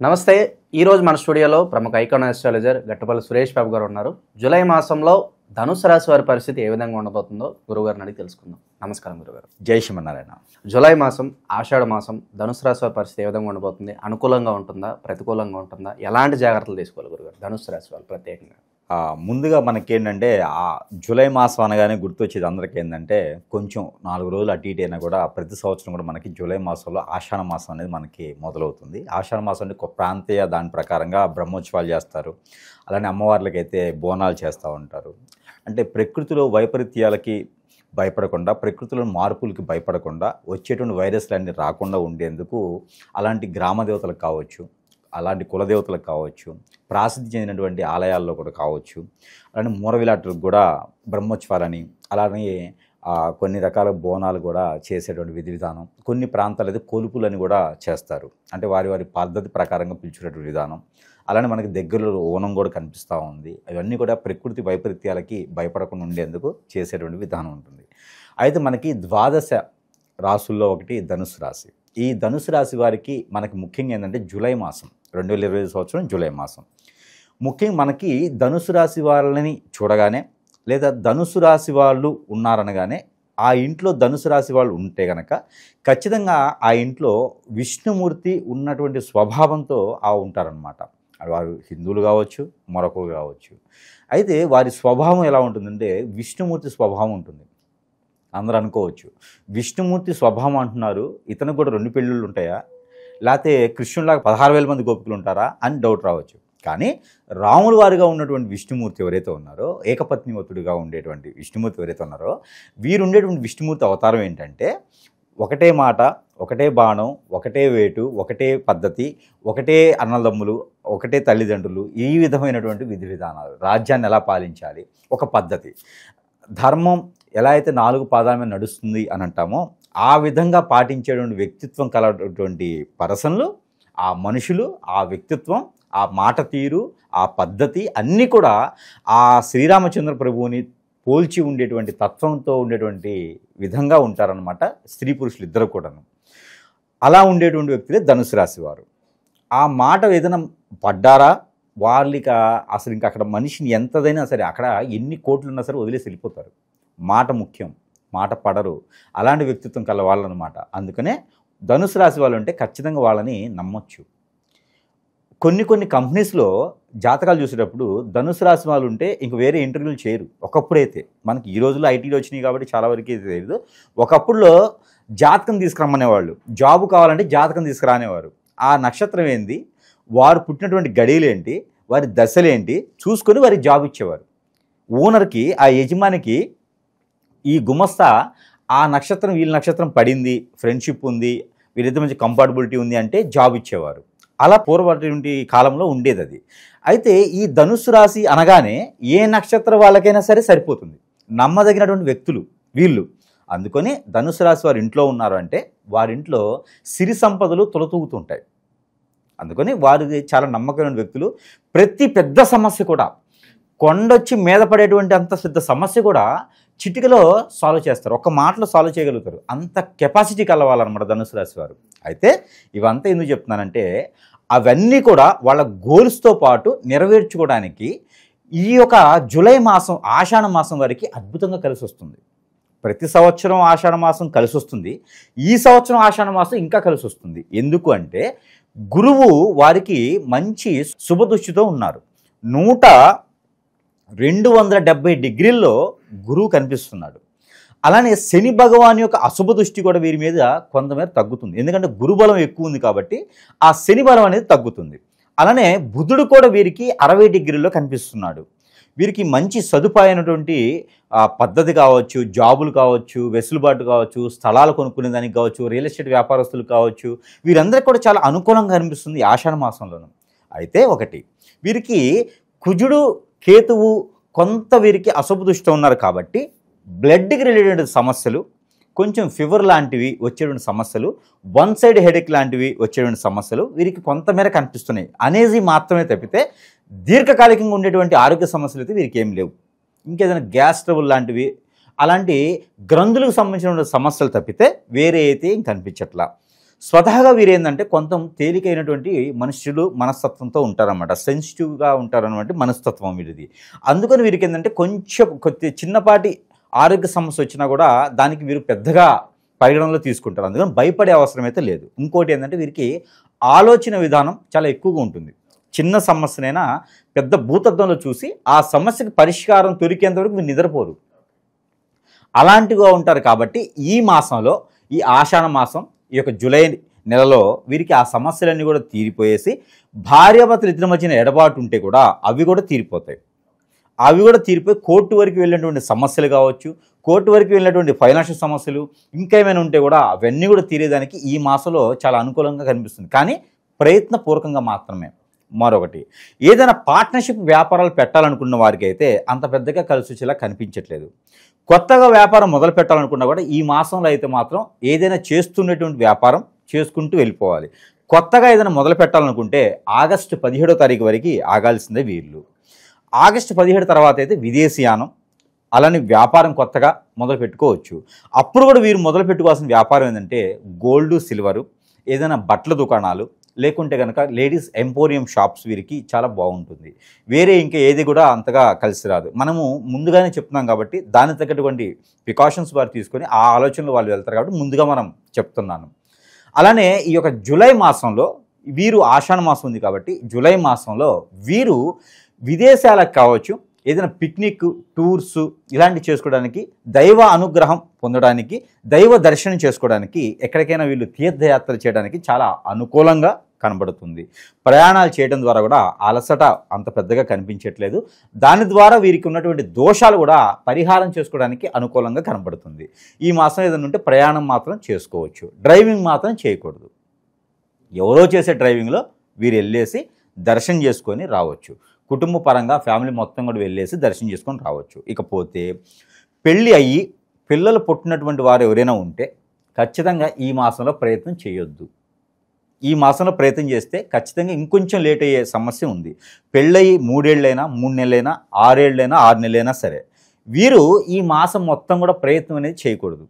నమస్తే. ఈరోజు మన స్టూడియోలో ప్రముఖ ఐకాన్ ఆస్ట్రాలజర్ గట్టపల్లి సురేష్ బాబు గారు ఉన్నారు. జూలై మాసంలో ధనుసు రాశి వారి పరిస్థితి ఏ విధంగా ఉండబోతుందో గురువుగారిని అడిగి తెలుసుకుందాం. నమస్కారం గురుగారు. జై శ్రీమన్నారాయణ. జూలై మాసం, ఆషాఢ మాసం, ధనుసు రాశి వారి పరిస్థితి ఏ విధంగా ఉండబోతుంది? అనుకూలంగా ఉంటుందా, ప్రతికూలంగా ఉంటుందా? ఎలాంటి జాగ్రత్తలు తీసుకోవాలి గురుగారు ధనుసు రాశి వాళ్ళు ప్రత్యేకంగా? ముందుగా మనకేంటంటే జూలై మాసం అనగానే గుర్తొచ్చేది అందరికీ ఏంటంటే కొంచెం 4 రోజులు అటు ఇటు అయినా కూడా ప్రతి సంవత్సరం కూడా మనకి జూలై మాసంలో ఆషాఢ మాసం అనేది మనకి మొదలవుతుంది. ఆషాఢ మాసం అంటే ప్రాంతీయ దాని ప్రకారంగా బ్రహ్మోత్సవాలు చేస్తారు. అలానే అమ్మవార్లకైతే బోనాలు చేస్తూ ఉంటారు. అంటే ప్రకృతిలో వైపరీత్యాలకి భయపడకుండా, ప్రకృతిలో మార్పులకి భయపడకుండా, వచ్చేటువంటి వైరస్లన్నీ రాకుండా ఉండేందుకు అలాంటి గ్రామ దేవతలకు కావచ్చు, అలాంటి కులదేవతలకు కావచ్చు, ప్రసిద్ధి చెందినటువంటి ఆలయాల్లో కూడా కావచ్చు, అలానే మూరవిలాట్లకు కూడా బ్రహ్మోత్సవాలని, అలానే కొన్ని రకాల బోనాలు కూడా చేసేటువంటి విధి విధానం, కొన్ని ప్రాంతాలు అయితే కొలుపులని కూడా చేస్తారు. అంటే వారి వారి పద్ధతి ప్రకారంగా పిలుచుకునేటువంటి విధానం. అలానే మనకి దగ్గరలో ఓనం కూడా కనిపిస్తూ ఉంది. అవన్నీ కూడా ప్రకృతి వైపరీత్యాలకి భయపడకుండా ఉండేందుకు చేసేటువంటి విధానం ఉంటుంది. అయితే మనకి 12 రాసుల్లో ఒకటి ధనుసు రాశి. ఈ ధనుసు రాశి వారికి మనకి ముఖ్యంగా ఏంటంటే జూలై మాసం 2025 సంవత్సరం జూలై మాసం ముఖ్యంగా మనకి ధనుసు రాశి వాళ్ళని చూడగానే, లేదా ధనుసు రాశి వాళ్ళు ఉన్నారనగానే, ఆ ఇంట్లో ధనుసు రాశి వాళ్ళు ఉంటే కనుక ఖచ్చితంగా ఆ ఇంట్లో విష్ణుమూర్తి ఉన్నటువంటి స్వభావంతో ఉంటారనమాట. వారు హిందువులు కావచ్చు, మరొకరు కావచ్చు. అయితే వారి స్వభావం ఎలా ఉంటుందంటే విష్ణుమూర్తి స్వభావం ఉంటుంది. అందరూ అనుకోవచ్చు, విష్ణుమూర్తి స్వభావం అంటున్నారు, ఇతనికి కూడా 2 పెళ్ళిళ్ళు ఉంటాయా, లేకపోతే కృష్ణులాగా 16,000 మంది గోపికలు ఉంటారా అని డౌట్ రావచ్చు. కానీ రాముల వారిగా ఉన్నటువంటి విష్ణుమూర్తి ఎవరైతే ఉన్నారో, ఏకపత్నివతుడిగా ఉండేటువంటి విష్ణుమూర్తి ఎవరైతే ఉన్నారో, వీరు ఉండేటువంటి విష్ణుమూర్తి అవతారం ఏంటంటే ఒకటే మాట, ఒకటే బాణం, ఒకటే వేటు, ఒకటే పద్ధతి, ఒకటే అన్నదమ్ములు, ఒకటే తల్లిదండ్రులు, ఈ విధమైనటువంటి విధి విధానాలు, రాజ్యాన్ని ఎలా పాలించాలి, ఒక పద్ధతి, ధర్మం ఎలా అయితే 4 పాదాల మీద నడుస్తుంది అని అంటామో ఆ విధంగా పాటించేటువంటి వ్యక్తిత్వం కలటువంటి పర్సన్లు, ఆ మనుషులు, ఆ వ్యక్తిత్వం, ఆ మాట తీరు, ఆ పద్ధతి అన్నీ కూడా ఆ శ్రీరామచంద్ర ప్రభువుని పోల్చి ఉండేటువంటి తత్వంతో ఉండేటువంటి విధంగా ఉంటారనమాట స్త్రీ పురుషులు ఇద్దరు కూడాను. అలా ఉండేటువంటి వ్యక్తులే ధనుసు రాశి వారు. ఆ మాట ఏదైనా పడ్డారా, వాళ్ళకి అసలు ఇంకా అక్కడ మనిషిని ఎంతదైనా సరే, అక్కడ ఎన్ని కోట్లు ఉన్నా సరే వదిలేసి వెళ్ళిపోతారు. మాట ముఖ్యం, మాట పడరు. అలాంటి వ్యక్తిత్వం కల వాళ్ళనమాట. అందుకనే ధనుసు రాశి వాళ్ళు అంటే ఖచ్చితంగా వాళ్ళని నమ్మొచ్చు. కొన్ని కంపెనీస్లో జాతకాలు చూసేటప్పుడు ధనుసు రాశి వాళ్ళు ఉంటే ఇంక వేరే ఇంటర్వ్యూలు చేయరు. ఒకప్పుడైతే మనకి ఈ రోజుల్లో ఐటీలో వచ్చినాయి కాబట్టి చాలా వరకు తెలియదు. ఒకప్పుడులో జాతకం తీసుకురమ్మనేవాళ్ళు. జాబు కావాలంటే జాతకం తీసుకురానేవారు. ఆ నక్షత్రం ఏంది, వారు పుట్టినటువంటి గడియలేంటి, వారి దశలేంటి చూసుకొని వారికి జాబ్ ఇచ్చేవారు. ఓనర్కి, ఆ యజమానికి ఈ గుమస్తా ఆ నక్షత్రం వీళ్ళ నక్షత్రం పడింది, ఫ్రెండ్షిప్ ఉంది, వీరిద్దరి మంచి కంఫర్టబిలిటీ ఉంది అంటే జాబ్ ఇచ్చేవారు. అలా పూర్వటువంటి కాలంలో ఉండేది అది. అయితే ఈ ధనుస్సు రాశి అనగానే ఏ నక్షత్రం వాళ్ళకైనా సరే సరిపోతుంది, నమ్మదగినటువంటి వ్యక్తులు వీళ్ళు. అందుకని ధనుసు రాశి వారి ఇంట్లో ఉన్నారు అంటే వారింట్లో సిరి సంపదలు తొలతూగుతుంటాయి. అందుకని వారు చాలా నమ్మకమైన వ్యక్తులు. ప్రతి పెద్ద సమస్య కూడా, కొండొచ్చి మీద పడేటువంటి అంత పెద్ద సమస్య కూడా చిటికలో సాల్వ్ చేస్తారు, ఒక్క మాటలో సాల్వ్ చేయగలుగుతారు. అంత కెపాసిటీ కలవాలన్నమాట ధనుసు రాశి వారు. అయితే ఇవంతా ఎందుకు చెప్తున్నానంటే అవన్నీ కూడా వాళ్ళ గోల్స్తో పాటు నెరవేర్చుకోవడానికి ఈ యొక్క జూలై మాసం, ఆషాఢ మాసం వారికి అద్భుతంగా కలిసి వస్తుంది. ప్రతి సంవత్సరం ఆషాఢ మాసం కలిసి వస్తుంది. ఈ సంవత్సరం ఆషాఢ మాసం ఇంకా కలిసి వస్తుంది. ఎందుకు అంటే గురువు వారికి మంచి శుభదృష్టితో ఉన్నారు. 270 డిగ్రీల్లో గురువు కనిపిస్తున్నాడు. అలానే శని భగవాన్ యొక్క అశుభ దృష్టి కూడా వీరి మీద కొంతమేర తగ్గుతుంది. ఎందుకంటే గురుబలం ఎక్కువ ఉంది కాబట్టి ఆ శని బలం అనేది తగ్గుతుంది. అలానే బుధుడు కూడా వీరికి 60 డిగ్రీల్లో కనిపిస్తున్నాడు. వీరికి మంచి సదుపాయమైనటువంటి పద్ధతి కావచ్చు, జాబులు కావచ్చు, వెసులుబాటు కావచ్చు, స్థలాలు కొనుక్కునే దానికి కావచ్చు, రియల్ ఎస్టేట్ వ్యాపారస్తులు కావచ్చు, వీరందరికీ కూడా చాలా అనుకూలంగా కనిపిస్తుంది ఆషాఢ మాసంలోనూ. అయితే ఒకటి, వీరికి కుజుడు, కేతువు కొంత వీరికి అశుభ దృష్టితో ఉన్నారు కాబట్టి బ్లడ్కి రిలేటెడ్ సమస్యలు, కొంచెం ఫీవర్ లాంటివి వచ్చేటువంటి సమస్యలు, 1 సైడ్ హెడేక్ లాంటివి వచ్చేటువంటి సమస్యలు వీరికి కొంతమేర కనిపిస్తున్నాయి. అనేసి మాత్రమే తప్పితే దీర్ఘకాలికంగా ఉండేటువంటి ఆరోగ్య సమస్యలు అయితే వీరికి ఏం లేవు. ఇంకేదైనా గ్యాస్ ట్రబుల్ లాంటివి, అలాంటి గ్రంథులకు సంబంధించిన సమస్యలు తప్పితే వేరే అయితే కనిపించట్లా. స్వతహాగా వీరేందంటే కొంత తేలికైనటువంటి మనుషులు మనస్తత్వంతో ఉంటారన్నమాట, సెన్సిటివ్గా ఉంటారన్నమాట మనస్తత్వం వీరిది. అందుకని వీరికి ఏంటంటే కొంచెం చిన్నపాటి ఆరోగ్య సమస్య వచ్చినా కూడా దానికి వీరు పెద్దగా పరిగణనలో తీసుకుంటారు, అందుకని భయపడే అవసరం అయితే లేదు. ఇంకోటి ఏంటంటే వీరికి ఆలోచన విధానం చాలా ఎక్కువగా ఉంటుంది. చిన్న సమస్యనైనా పెద్ద భూతత్వంలో చూసి ఆ సమస్యకి పరిష్కారం దొరికేంత వరకు మీరు నిద్రపోరు, అలాంటిగా ఉంటారు. కాబట్టి ఈ మాసంలో, ఈ ఆషాఢ మాసం, ఈ యొక్క జూలై నెలలో వీరికి ఆ సమస్యలన్నీ కూడా తీరిపోయేసి భార్యాభర్తలు ఇద్దరి మధ్యన ఎడబాటు ఉంటే కూడా అవి కూడా తీరిపోతాయి. అవి కూడా తీరిపోయి కోర్టు వరకు వెళ్ళినటువంటి సమస్యలు కావచ్చు, కోర్టు వరకు వెళ్ళినటువంటి ఫైనాన్షియల్ సమస్యలు ఇంకా ఏమైనా ఉంటే కూడా అవన్నీ కూడా తీరేదానికి ఈ మాసంలో చాలా అనుకూలంగా కనిపిస్తుంది, కానీ ప్రయత్నపూర్వకంగా మాత్రమే. మరొకటి, ఏదైనా పార్ట్నర్షిప్ వ్యాపారాలు పెట్టాలనుకున్న వారికి అయితే అంత పెద్దగా కలిసి వచ్చేలా కనిపించట్లేదు. కొత్తగా వ్యాపారం మొదలు పెట్టాలనుకున్నా కూడా ఈ మాసంలో అయితే మాత్రం ఏదైనా చేస్తున్నటువంటి వ్యాపారం చేసుకుంటూ వెళ్ళిపోవాలి. కొత్తగా ఏదైనా మొదలు పెట్టాలనుకుంటే ఆగస్టు 17వ తారీఖు వరకు ఆగాల్సిందే వీళ్ళు. ఆగస్టు 17 తర్వాత అయితే విదేశీయానం, అలానే వ్యాపారం కొత్తగా మొదలు పెట్టుకోవచ్చు. అప్పుడు కూడా వీరు మొదలు పెట్టుకోవాల్సిన వ్యాపారం ఏంటంటే గోల్డ్, సిల్వరు, ఏదైనా బట్టల దుకాణాలు, లేకుంటే కనుక లేడీస్ ఎంపోరియం షాప్స్ వీరికి చాలా బాగుంటుంది. వేరే ఇంకా ఏది కూడా అంతగా కలిసి రాదు. మనము ముందుగానే చెప్తున్నాం కాబట్టి దానికి తగ్గటువంటి ప్రికాషన్స్ వారు తీసుకొని ఆ ఆలోచనలు వాళ్ళు వెళ్తారు కాబట్టి ముందుగా మనం చెప్తున్నాను. అలానే ఈ యొక్క జూలై మాసంలో వీరు ఆషాఢ మాసం ఉంది కాబట్టి జూలై మాసంలో వీరు విదేశాలకు కావచ్చు, ఏదైనా పిక్నిక్, టూర్స్ ఇలాంటివి చేసుకోవడానికి, దైవ అనుగ్రహం పొందడానికి, దైవ దర్శనం చేసుకోవడానికి, ఎక్కడికైనా వీళ్ళు తీర్థయాత్ర చేయడానికి చాలా అనుకూలంగా కనబడుతుంది. ప్రయాణాలు చేయడం ద్వారా కూడా అలసట అంత పెద్దగా కనిపించట్లేదు. దాని ద్వారా వీరికి ఉన్నటువంటి దోషాలు కూడా పరిహారం చేసుకోవడానికి అనుకూలంగా కనబడుతుంది. ఈ మాసం ఏదైనా ఉంటే ప్రయాణం మాత్రం చేసుకోవచ్చు, డ్రైవింగ్ మాత్రం చేయకూడదు. ఎవరో చేసే డ్రైవింగ్లో వీరు వెళ్ళేసి దర్శనం చేసుకొని రావచ్చు. కుటుంబ పరంగా ఫ్యామిలీ మొత్తం కూడా వెళ్ళేసి దర్శనం చేసుకొని రావచ్చు. ఇకపోతే పెళ్ళి అయ్యి పిల్లలు పుట్టినటువంటి వారు ఎవరైనా ఉంటే ఖచ్చితంగా ఈ మాసంలో ప్రయత్నం చేయొద్దు. ఈ మాసంలో ప్రయత్నం చేస్తే ఖచ్చితంగా ఇంకొంచెం లేట్ అయ్యే సమస్య ఉంది. పెళ్ళయి 3 ఏళ్ళైనా, 3 నెలలైనా, 6 ఏళ్ళైనా, 6 నెలలైనా సరే వీరు ఈ మాసం మొత్తం కూడా ప్రయత్నం అనేది చేయకూడదు.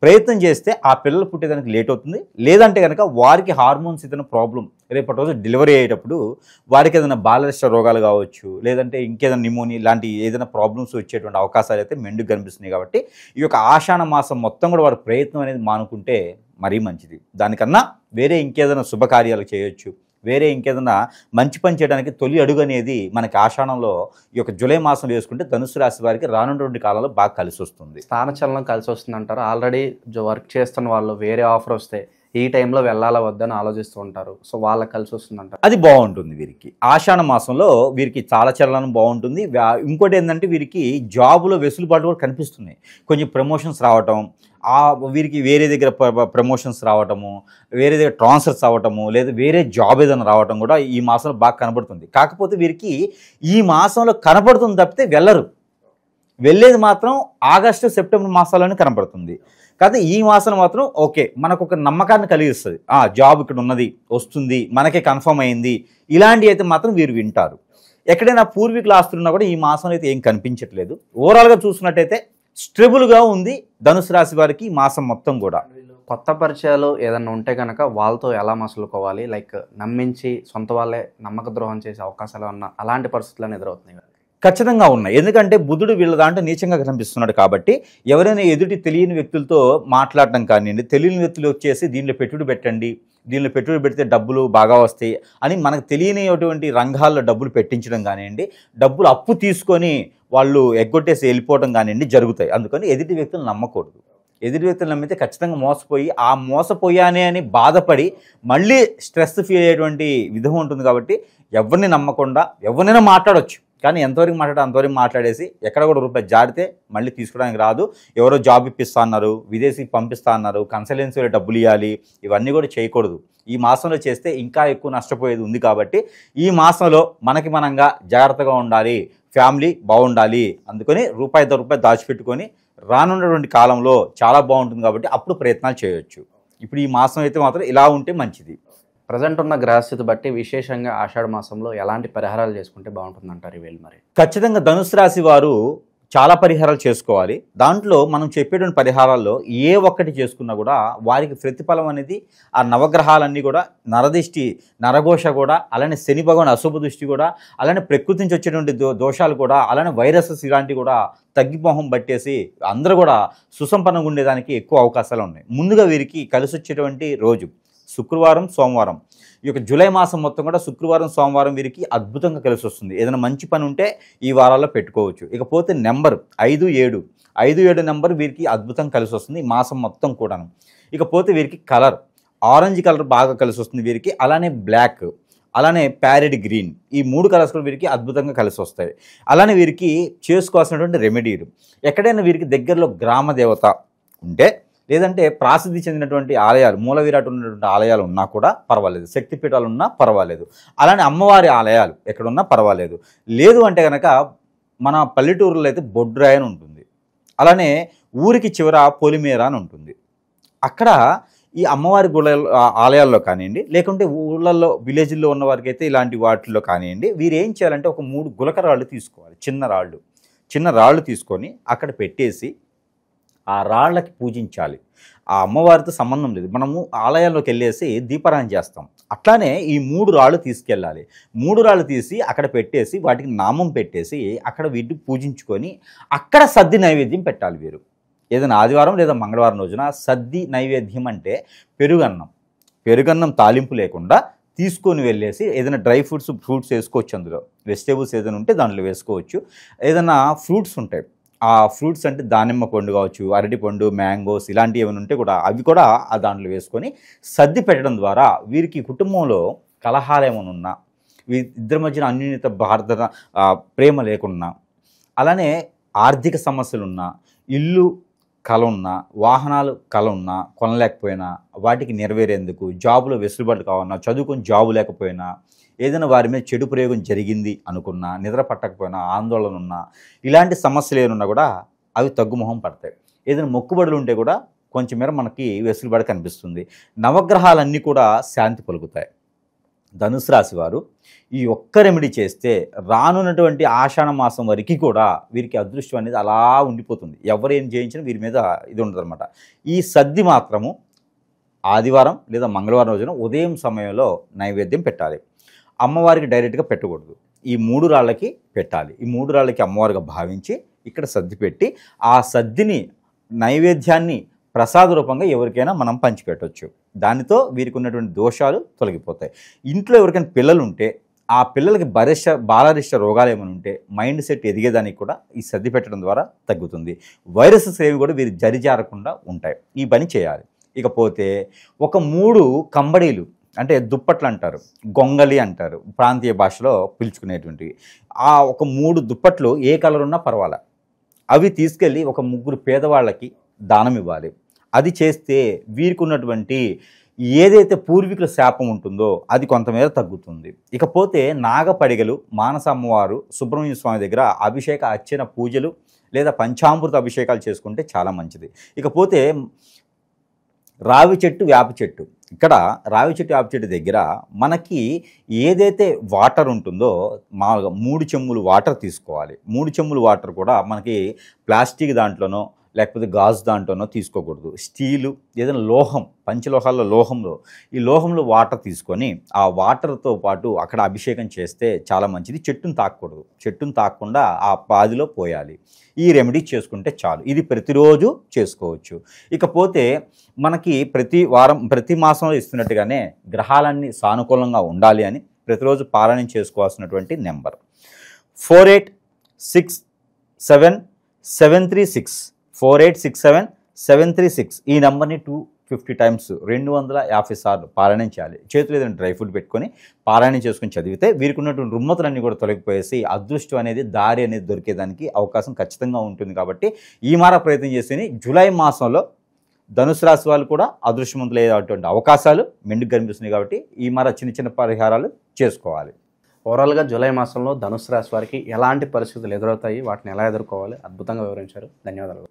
ప్రయత్నం చేస్తే ఆ పిల్లలు పుట్టేదానికి లేట్ అవుతుంది. లేదంటే కనుక వారికి హార్మోన్స్ ఏదైనా ప్రాబ్లం, రేపటి రోజు డెలివరీ అయ్యేటప్పుడు వారికి ఏదైనా బాలరిష్ట రోగాలు కావచ్చు, లేదంటే ఇంకేదైనా నిమోనియా ఇలాంటి ఏదైనా ప్రాబ్లమ్స్ వచ్చేటువంటి అవకాశాలు అయితే మెండుగా కనిపిస్తున్నాయి. కాబట్టి ఈ యొక్క ఆషాఢ మాసం మొత్తం కూడా వారి ప్రయత్నం అనేది మానుకుంటే మరీ మంచిది. దానికన్నా వేరే ఇంకేదైనా శుభకార్యాలు చేయొచ్చు, వేరే ఇంకేదైనా మంచి పని చేయడానికి తొలి అడుగు అనేది మనకి ఆషాఢంలో ఈ యొక్క జూలై మాసంలో వేసుకుంటే ధనుసు రాశి వారికి రానున్నటువంటి కాలంలో బాగా కలిసి వస్తుంది. స్థానచలనం కలిసి వస్తుంది అంటారు. ఆల్రెడీ వర్క్ చేస్తున్న వాళ్ళు వేరే ఆఫర్ వస్తే ఈ టైంలో వెళ్ళాలా వద్దని ఆలోచిస్తూ ఉంటారు. సో వాళ్ళకి కలిసి వస్తుందంట, అది బాగుంటుంది. వీరికి ఆషాఢ మాసంలో వీరికి చాలా చలనం బాగుంటుంది. ఇంకోటి ఏంటంటే వీరికి జాబులో వెసులుబాటు కూడా కనిపిస్తున్నాయి. కొంచెం ప్రమోషన్స్ రావటం, వీరికి వేరే దగ్గర ప్రమోషన్స్ రావటము, వేరే దగ్గర ట్రాన్స్ఫర్స్ అవ్వటము, లేదా వేరే జాబ్ ఏదైనా రావటం కూడా ఈ మాసంలో బాగా కనబడుతుంది. కాకపోతే వీరికి ఈ మాసంలో కనబడుతుంది తప్పితే వెళ్ళరు. వెళ్ళేది మాత్రం ఆగస్టు, సెప్టెంబర్ మాసాల్లోనే కనబడుతుంది. కాకపోతే ఈ మాసం మాత్రం ఓకే, మనకు ఒక నమ్మకాన్ని కలిగిస్తుంది. జాబ్ ఇక్కడ ఉన్నది, వస్తుంది, మనకే కన్ఫర్మ్ అయింది, ఇలాంటివి అయితే మాత్రం వీరు వింటారు. ఎక్కడైనా పూర్వీకులు ఆస్తులున్నా కూడా ఈ మాసంలో అయితే ఏం కనిపించట్లేదు. ఓవరాల్గా చూసినట్టయితే స్టెబుల్గా ఉంది ధనుసు రాశి వారికి ఈ మాసం మొత్తం కూడా. కొత్త పరిచయాలు ఏదన్నా ఉంటే కనుక వాళ్ళతో ఎలా మసులుకోవాలి, లైక్ నమ్మించి సొంత వాళ్ళే నమ్మక ద్రోహం చేసే అవకాశాలు ఉన్న అలాంటి పరిస్థితులను ఎదురవుతున్నాయి. ఖచ్చితంగా ఉన్నాయి. ఎందుకంటే బుధుడు వీళ్ళ దాంట్లో నీచంగా కనిపిస్తున్నాడు కాబట్టి ఎవరైనా ఎదుటి తెలియని వ్యక్తులతో మాట్లాడటం కానివ్వండి, తెలియని వ్యక్తులు వచ్చేసి దీనిలో పెట్టుబడి పెట్టండి, దీనిలో పెట్టుబడి పెడితే డబ్బులు బాగా వస్తాయి అని మనకు తెలియనిటువంటి రంగాల్లో డబ్బులు పెట్టించడం కానివ్వండి, డబ్బులు అప్పు తీసుకొని వాళ్ళు ఎగ్గొట్టేసి వెళ్ళిపోవడం కానివ్వండి జరుగుతాయి. అందుకని ఎదుటి వ్యక్తులు నమ్మకూడదు. ఎదుటి వ్యక్తులు నమ్మితే ఖచ్చితంగా మోసపోయి మోసపోయానే అని బాధపడి మళ్ళీ స్ట్రెస్ ఫీల్ అయ్యేటువంటి విధం ఉంటుంది. కాబట్టి ఎవరిని నమ్మకుండా ఎవరినైనా మాట్లాడవచ్చు, కానీ ఎంతవరకు మాట్లాడే అంతవరకు మాట్లాడేసి ఎక్కడ కూడా రూపాయి జారితే మళ్ళీ తీసుకోవడానికి రాదు. ఎవరో జాబ్ ఇప్పిస్తా అన్నారు, విదేశీకి పంపిస్తా అన్నారు, కన్సల్టెన్సీలో డబ్బులు ఇవ్వాలి, ఇవన్నీ కూడా చేయకూడదు. ఈ మాసంలో చేస్తే ఇంకా ఎక్కువ నష్టపోయేది ఉంది. కాబట్టి ఈ మాసంలో మనకి మనంగా జాగ్రత్తగా ఉండాలి, ఫ్యామిలీ బాగుండాలి. అందుకని రూపాయి దాచిపెట్టుకొని రానున్నటువంటి కాలంలో చాలా బాగుంటుంది. కాబట్టి అప్పుడు ప్రయత్నాలు చేయొచ్చు. ఇప్పుడు ఈ మాసం అయితే మాత్రం ఇలా ఉంటే మంచిది. ప్రజెంట్ ఉన్న గ్రహస్థితి బట్టి విశేషంగా ఆషాఢ మాసంలో ఎలాంటి పరిహారాలు చేసుకుంటే బాగుంటుంది అంటారు ఈవేళ? మరి ఖచ్చితంగా ధనుసు రాశి వారు చాలా పరిహారాలు చేసుకోవాలి. దాంట్లో మనం చెప్పేటువంటి పరిహారాల్లో ఏ ఒక్కటి చేసుకున్నా కూడా వారికి ప్రతిఫలం అనేది ఆ నవగ్రహాలన్నీ కూడా నరదిష్టి, నరఘోష కూడా, అలానే శని భగవాన్ అశుభ దృష్టి కూడా, అలానే ప్రకృతి నుంచి వచ్చేటువంటి దోషాలు కూడా, అలానే వైరసెస్ ఇలాంటివి కూడా తగ్గిపోహం పట్టేసి అందరూ కూడా సుసంపన్నంగా ఉండేదానికి ఎక్కువ అవకాశాలు ఉన్నాయి. ముందుగా వీరికి కలిసి వచ్చేటువంటి రోజు శుక్రవారం, సోమవారం. ఈ యొక్క జూలై మాసం మొత్తం కూడా శుక్రవారం, సోమవారం వీరికి అద్భుతంగా కలిసి వస్తుంది. ఏదైనా మంచి పని ఉంటే ఈ వారాల్లో పెట్టుకోవచ్చు. ఇకపోతే నెంబర్ 5-7 నెంబర్ వీరికి అద్భుతంగా కలిసి వస్తుంది ఈ మాసం మొత్తం కూడాను. ఇకపోతే వీరికి కలర్ ఆరెంజ్ కలర్ బాగా కలిసి వస్తుంది వీరికి, అలానే బ్లాక్, అలానే ప్యారెట్ గ్రీన్, ఈ 3 కలర్స్ కూడా వీరికి అద్భుతంగా కలిసి వస్తాయి. అలానే వీరికి చేసుకోవాల్సినటువంటి రెమెడీలు, ఎక్కడైనా వీరికి దగ్గరలో గ్రామ దేవత ఉంటే, లేదంటే ప్రాసిద్ధి చెందినటువంటి ఆలయాలు, మూల విరాట్ ఉన్నటువంటి ఆలయాలు ఉన్నా కూడా పర్వాలేదు, శక్తిపీఠాలు ఉన్నా పర్వాలేదు, అలానే అమ్మవారి ఆలయాలు ఎక్కడున్నా పర్వాలేదు. లేదు అంటే కనుక మన పల్లెటూరులో అయితే బొడ్రాయి అని ఉంటుంది, అలానే ఊరికి చివర పొలిమేర అని ఉంటుంది. అక్కడ ఈ అమ్మవారి ఆలయాల్లో కానివ్వండి, లేకుంటే ఊళ్ళల్లో విలేజ్ల్లో ఉన్న వారికి అయితే ఇలాంటి వాటిల్లో కానివ్వండి, వీరు ఏం చేయాలంటే ఒక 3 గులక రాళ్ళు తీసుకోవాలి. చిన్న రాళ్ళు తీసుకొని అక్కడ పెట్టేసి ఆ రాళ్ళకి పూజించాలి. ఆ అమ్మవారితో సంబంధం లేదు, మనము ఆలయాల్లోకి వెళ్ళేసి దీపారాయణ చేస్తాం. అట్లానే ఈ 3 రాళ్ళు తీసుకెళ్ళాలి. 3 రాళ్ళు తీసి అక్కడ పెట్టేసి వాటికి నామం పెట్టేసి అక్కడ వీటిని పూజించుకొని అక్కడ సద్ది నైవేద్యం పెట్టాలి. వీరు ఏదైనా ఆదివారం లేదా మంగళవారం రోజున సద్ది నైవేద్యం అంటే పెరుగన్నం తాలింపు లేకుండా తీసుకొని వెళ్ళేసి ఏదైనా డ్రై ఫ్రూట్స్ వేసుకోవచ్చు, అందులో వెజిటేబుల్స్ ఏదైనా ఉంటే దాంట్లో వేసుకోవచ్చు. ఏదైనా ఫ్రూట్స్ ఉంటాయి, ఆ ఫ్రూట్స్ అంటే దానిమ్మ పండు కావచ్చు, అరటి పండు, మ్యాంగోస్ ఇలాంటివి ఏమైనా ఉంటే కూడా అవి కూడా ఆ దాంట్లో వేసుకొని సర్ది పెట్టడం ద్వారా వీరికి కుటుంబంలో కలహాలు ఏమైనా ఉన్నా, ఇద్దరి మధ్యన అన్యోన్యత ప్రేమ లేకున్నా, అలానే ఆర్థిక సమస్యలున్నా, ఇల్లు కల ఉన్నా, వాహనాలు కల ఉన్నా, కొనలేకపోయినా వాటికి నెరవేరేందుకు, జాబులో వెసులుబాటు కావాలన్నా, చదువుకొని జాబు లేకపోయినా, ఏదైనా వారి మీద చెడు ప్రయోగం జరిగింది అనుకున్నా, నిద్ర పట్టకపోయినా, ఆందోళన ఉన్నా, ఇలాంటి సమస్యలు ఏమన్నా కూడా అవి తగ్గుముఖం పడతాయి. ఏదైనా మొక్కుబడులు ఉంటే కూడా కొంచెం మేర మనకి వెసులుబాటు కనిపిస్తుంది. నవగ్రహాలన్నీ కూడా శాంతి పలుకుతాయి. ధనుసు రాశి వారు ఈ ఒక్క రెమెడీ చేస్తే రానున్నటువంటి ఆషాఢ మాసం వరకు కూడా వీరికి అదృష్టం అనేది అలా ఉండిపోతుంది. ఎవరు ఏం చేయించినా వీరి మీద ఇది ఉండదన్నమాట. ఈ సద్ది మాత్రము ఆదివారం లేదా మంగళవారం రోజున ఉదయం సమయంలో నైవేద్యం పెట్టాలి. అమ్మవారికి డైరెక్ట్గా పెట్టకూడదు, ఈ 3 రాళ్ళకి పెట్టాలి. ఈ 3 రాళ్ళకి అమ్మవారిగా భావించి ఇక్కడ సద్ది పెట్టి ఆ సద్దిని నైవేద్యాన్ని ప్రసాద రూపంగా ఎవరికైనా మనం పంచిపెట్టవచ్చు. దానితో వీరికి ఉన్నటువంటి దోషాలు తొలగిపోతాయి. ఇంట్లో ఎవరికైనా పిల్లలు ఉంటే ఆ పిల్లలకి బాలరిష్ట రోగాలు ఏమైనా ఉంటే మైండ్ సెట్ ఎదిగేదానికి కూడా ఈ సర్ది పెట్టడం ద్వారా తగ్గుతుంది. వైరసెస్ ఏవి కూడా వీరు జరిజారకుండా ఉంటాయి. ఈ పని చేయాలి. ఇకపోతే ఒక 3 కంబడీలు అంటే దుప్పట్లు అంటారు, గొంగలి అంటారు ప్రాంతీయ భాషలో పిలుచుకునేటువంటివి. ఆ ఒక 3 దుప్పట్లు ఏ కలర్ ఉన్నా పర్వాలే, అవి తీసుకెళ్ళి ఒక 3 పేదవాళ్ళకి దానం ఇవ్వాలి. అది చేస్తే వీరికి ఉన్నటువంటి ఏదైతే పూర్వీకుల శాపం ఉంటుందో అది కొంతమేర తగ్గుతుంది. ఇకపోతే నాగపడిగలు, మానస అమ్మవారు, సుబ్రహ్మణ్య స్వామి దగ్గర అభిషేక అర్చన పూజలు లేదా పంచామృత అభిషేకాలు చేసుకుంటే చాలా మంచిది. ఇకపోతే రావి చెట్టు, వేప చెట్టు, ఇక్కడ రావి చెట్టు, వేప చెట్టు దగ్గర మనకి ఏదైతే వాటర్ ఉంటుందో మామూలుగా 3 చెంబులు వాటర్ తీసుకోవాలి. 3 చెంబులు వాటర్ కూడా మనకి ప్లాస్టిక్ దాంట్లోనో లేకపోతే గాజు దాంట్లోనో తీసుకోకూడదు. స్టీలు ఏదైనా లోహం, పంచలోహాల్లో లోహంలో, ఈ లోహంలో వాటర్ తీసుకొని ఆ వాటర్తో పాటు అక్కడ అభిషేకం చేస్తే చాలా మంచిది. చెట్టును తాకూడదు, చెట్టును తాకకుండా ఆ పాదిలో పోయాలి. ఈ రెమెడీ చేసుకుంటే చాలు. ఇది ప్రతిరోజు చేసుకోవచ్చు. ఇకపోతే మనకి ప్రతి మాసంలో ఇస్తున్నట్టుగానే గ్రహాలన్నీ సానుకూలంగా ఉండాలి అని ప్రతిరోజు పారాయణం చేసుకోవాల్సినటువంటి నెంబర్ 4867736736 4867736736. ఈ నెంబర్ని 250 టైమ్స్ 250 సార్లు పారాయణం చేయాలి. చేతులు ఏదైనా డ్రై ఫ్రూట్ పెట్టుకొని పారాయణం చేసుకొని చదివితే వీరికి ఉన్నటువంటి రుమ్మతులన్నీ కూడా తొలగిపోయేసి అదృష్టం అనేది, దారి అనేది దొరికేదానికి అవకాశం ఖచ్చితంగా ఉంటుంది. కాబట్టి ఈ మార ప్రయత్నం చేసి జూలై మాసంలో ధనుసు రాశి వాళ్ళు కూడా అదృష్టవంతులయ్యేటువంటి అవకాశాలు మెండుకు కనిపిస్తున్నాయి. కాబట్టి ఈ మార చిన్న చిన్న పరిహారాలు చేసుకోవాలి. ఓవరాల్గా జూలై మాసంలో ధనుసు రాశి వారికి ఎలాంటి పరిస్థితులు ఎదురవుతాయి, వాటిని ఎలా ఎదుర్కోవాలి, అద్భుతంగా వివరించారు. ధన్యవాదాలు.